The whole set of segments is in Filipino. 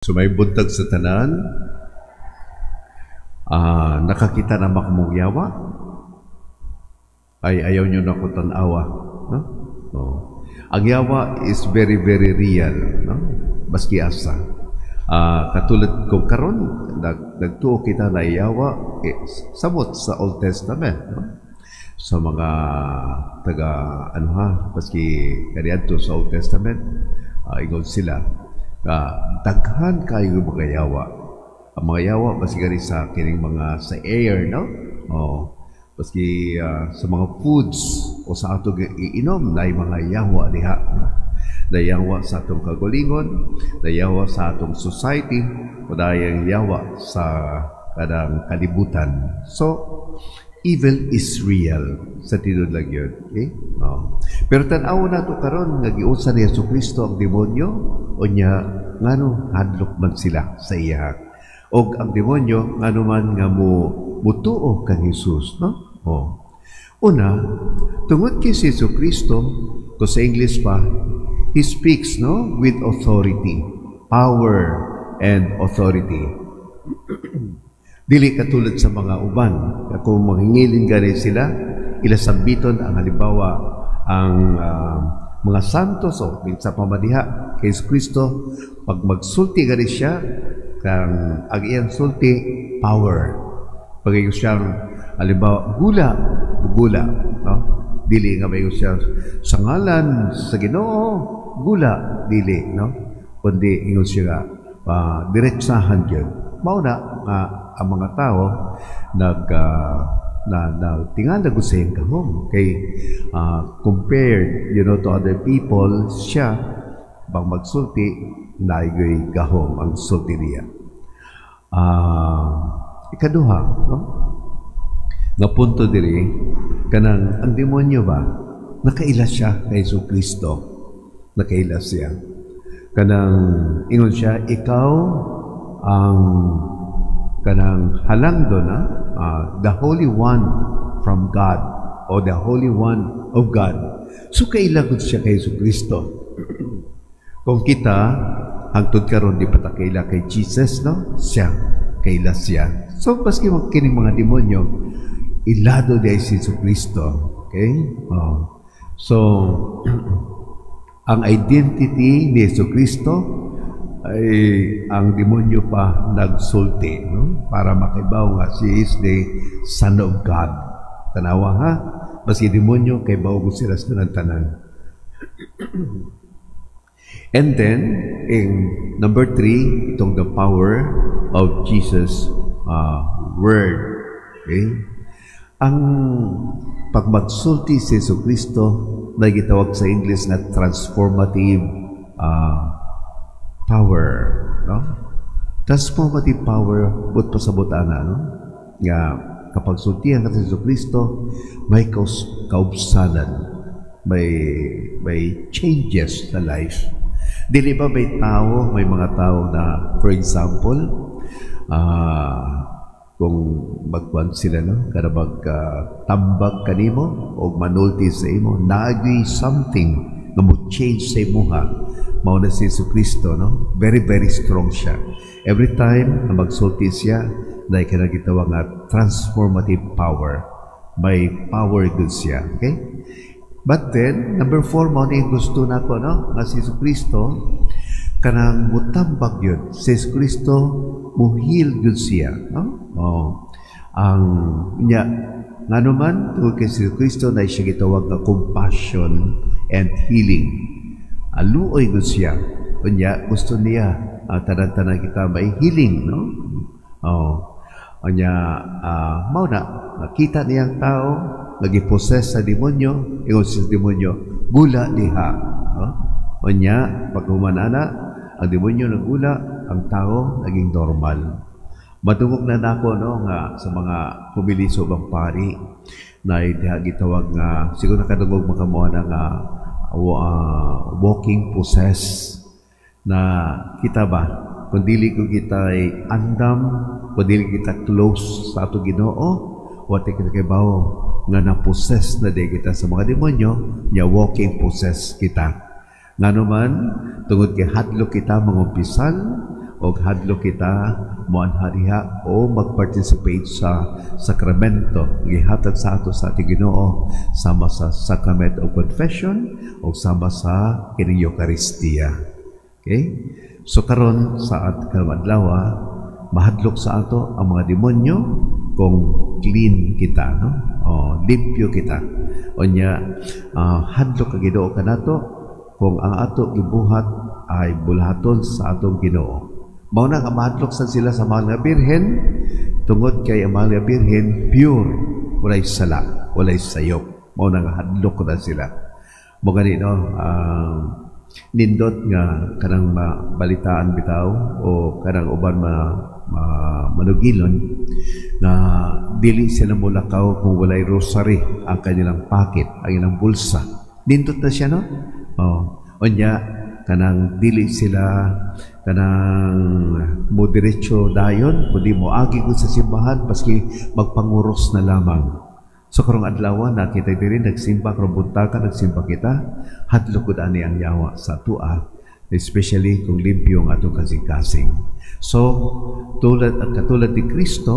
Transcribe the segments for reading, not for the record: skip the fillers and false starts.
So may buntag sa tanan, nakakita na makamong yawa, ay ayaw nyo na ko tanawa. No? Oh. Ang yawa is very, very real. No? Baski asa. Katulad kong karon, nagtuo kita na yawa, samot sa Old Testament. No? Sa mga baski kaniadto sa Old Testament, ingon sila, daghan kayo mga yawa. Ang mga yawa baski gani sa kining mga sa air, no? Baski sa mga foods o sa ato iinom na mga yawa diha. Dayawa sa atong kagulingon, dayawa sa atong society, o dayang yawa sa kadang kalibutan. So, evil is real sa tinud lang yun. Okay? Pero tanaw na ito karon nga giunsa ni Jesucristo ang demonyo o niya ngano hadlok man sila sa iya. O ang demonyo ngano man nga mutuo kang Jesus. No? Una, tungod kay si Jesucristo, ko sa English pa, He speaks with authority, power, and authority. Dili katulad sa mga uban. Kung manghingilin gani sila, ilasambiton ang halimbawa ang mga santos o sa pamadiha kay Kristo, pag magsulti gani siya, kang ang iyang sulti, power. Pag siyang halimbawa, gula. No? Dili nga may siya sa ngalan, sa Ginoo, gula, dili. No? Kundi ingon siya diretsahan yun. Mauna nga ang mga tao tingala ko sa iyong kahom. Kay compared, to other people, siya, bang magsulti, naigay gahom ang sulti niya. Ikaduha, no? Nga punto diri, kanang ang demonyo ba, nakaila siya kay Jesucristo. Nakaila siya. Kanang ingon siya, ikaw ang kanang halangdo na the Holy One from God o the Holy One of God. So kailagod siya kay Jesucristo. Kung kita hangtod karon di patakaila kay Jesus, no? Siya kaila siya. So paski kining mga demonyo ilado di si Jesucristo. Okay? So ang identity ni Jesucristo ay ang demonyo pa nagsulti, no? Para makibaw nga she is the Son of God. Tanawa ha? Basi demonyo kay bawo sila sa tanan. And then, in number 3, itong the power of Jesus' word. Okay? Ang pagmagsulti si Jesucristo na gitawag sa English na transformative power, no? Transformative power, but pasabot ana, no? Nga kapag sultihan ka sa Jesucristo, may kaubsanan, may changes sa life. Dili ba may mga tao na, for example, kung magkuhan sila, no? Kada tambag kanimo o manulti sa imo, naagi something na mo-change sa imo ha. Mao na si Jesucristo, no? Very, very strong siya. Every time na magsulti siya, dahil kinagitawa nga transformative power. May power good siya. Okay? But then, number 4, mao na yung gusto na ko, no? Nga si Jesucristo, kanang mutambag yun. Si Jesucristo, muhil yun siya. No? Ang niya, nga naman, tungkol kay si Jesucristo, na siya gitawag na compassion and healing. Aluoy yun siya. Kunya, gusto niya, tanan-tanan kita may healing, no? Kunya, mauna, nakita niyang tao, nag-possess sa demonyo, ingon sa demonyo, gula diha. Kunya, pag humanana, ang demonyo nagula, ang tao naging normal. Matungog na nako, no, nga sa mga pumiliso bang pari na gitawag nga, siguro nakadungog makamuha na nga walking possess na kita ba, kung dili ko kita ay andam, kung dili kita close sa ato Ginoo, wate kita kibaw nga na-possess na di kita sa mga demonyo, nya walking possess kita. Nga naman, tungod kay hadlo kita mga umpisan, o hadlok kita moanhariha o mag-participate sa sakramento gihatag sa ato sa ating Ginoo sama sa sacrament of confession o sama sa kining Eucharistia. Okay? So karon sa karong adlaw mahadlok sa ato ang mga demonyo kung clean kita, no? Limpyo kita. Onya hadlok ka Ginoo kanato kung ang ato gibuhat ay bulaton sa atong Ginoo. Mao na nga mahadlok sa sila sa mga birhen tungod kay ang mga birhen pure, walay sala, walay sayop. Mao na nga hadlok na sila. Mo gani no, nindot nga kanang balitaan bitaw o kanang uban manugilon na dili sila mulakaw kung walay rosary ang kanilang pocket, ang ilang bulsa. Nindot na siya, no? Onya kanang dili sila kanang mo diretso dayon kundi mo agi ko sa simbahan paski magpanguros na lamang. So karong adlaw nakita diri nagsimba karong buntaga nagsimba kita hadlok gud ani ang yawa sa tua, especially kung limpyo ang atong kasing-kasing. So katulad ni Kristo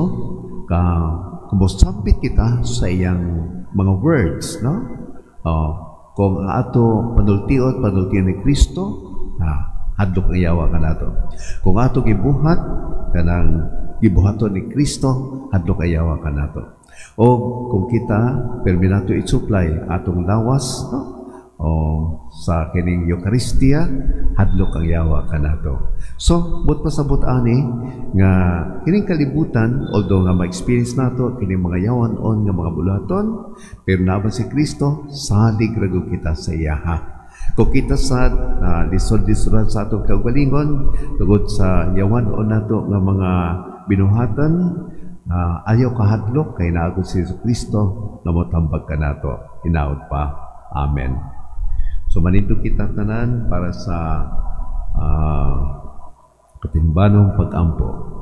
kumusambit kita sa iyang mga words, no? Kung ato panultiot ni Kristo, hadlok ang yawa kanato. Kung ato gibuhat kanang gibuhaton ni Kristo, hadlok ang yawa kanato. O kung kita perminato i-supply atong lawas, no? O sa kining Eucharistia, hadlok ang yawa kanato. So, but pasabot ani nga kining kalibutan, although nga ma-experience nato kining mga yawan-on nga mga bulaton, pero naban si Kristo, salig rago kita sa iyaha. Kung kita sa lisod-lisod sa atong kaugalingon, tungod sa yawan-on nato nga mga binuhatan, ayaw kahadlok kay naagod si Kristo na motambag ka nato. Hinaot pa. Amen. So manito kita tanan para sa katimbanong pag-ampo.